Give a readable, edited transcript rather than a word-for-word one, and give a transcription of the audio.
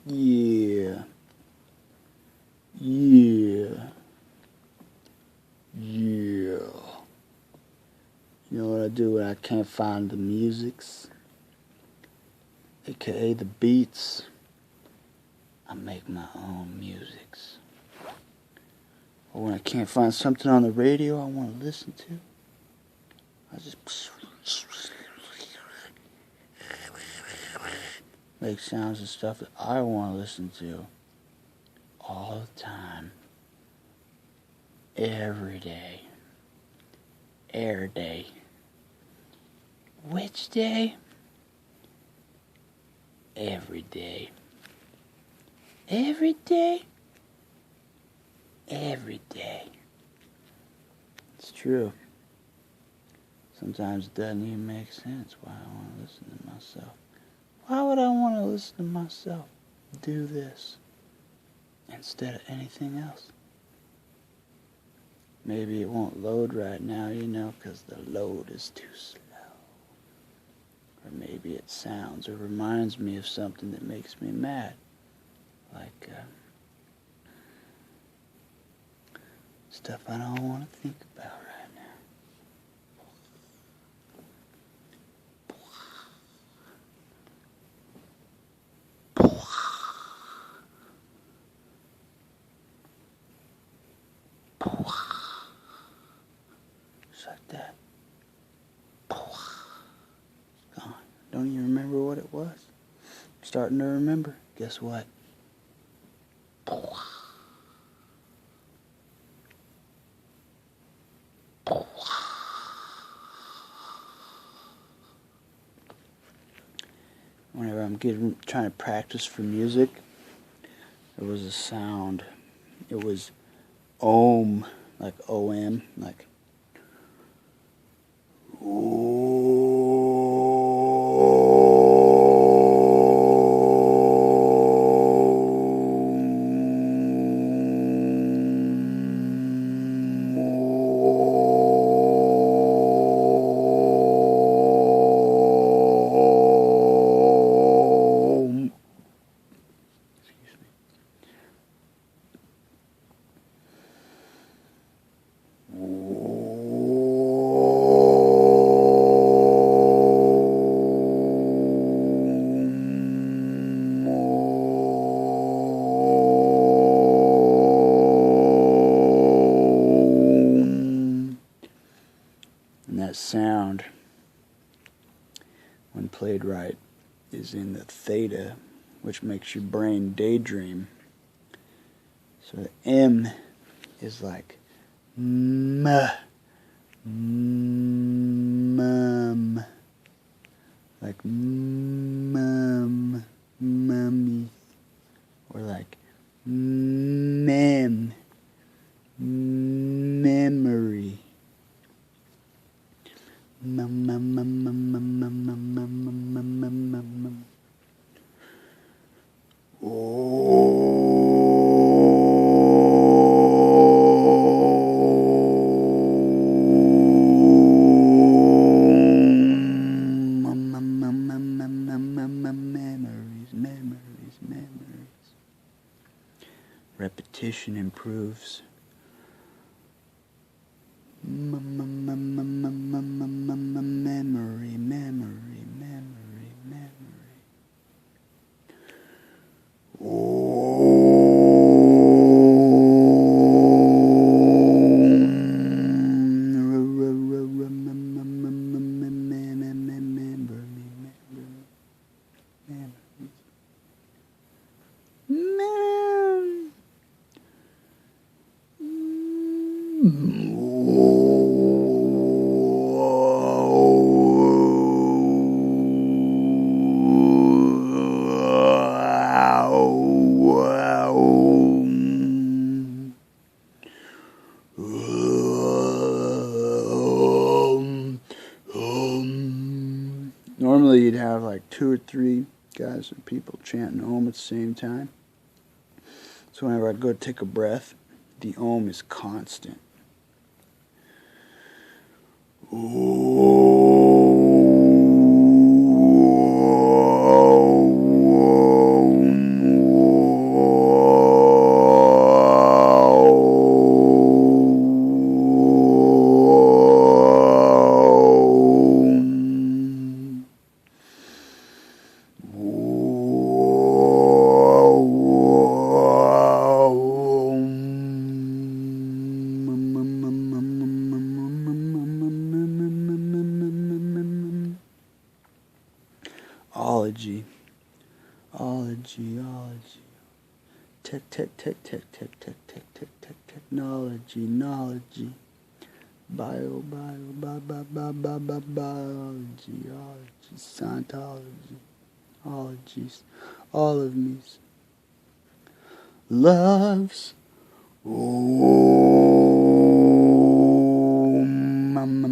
Yeah. Yeah. Yeah. You know what I do when I can't find the musics? AKA the beats. I make my own musics. Or when I can't find something on the radio I want to listen to, I just make sounds and stuff that I want to listen to all the time. Every day. Every day. Which day? Every day. Every day? Every day. It's true. Sometimes it doesn't even make sense why I want to listen to myself. Why would I want to listen to myself do this instead of anything else? Maybe it won't load right now, because the load is too slow. Or maybe it sounds or reminds me of something that makes me mad. Like stuff I don't want to think about right now. Just like that. Gone. Don't even remember what it was. I'm starting to remember. Guess what? Whenever I'm trying to practice for music, there was a sound. It was Om, like O-M, like and that sound, when played right, is in the theta, which makes your brain daydream. So the M is like mum, like mum, mummy, or like mem, memory. Mum, mum, mum, mum, mum, mum, mum, mum, mum, mum, mum, mum. Memories. Repetition improves. Memory. Normally you'd have like 2 or 3 guys or people chanting Om at the same time. So whenever I go to take a breath, the Om is constant. Ology, technology, biology, ology, Scientology, ologies, all of me's loves. Oh, mama.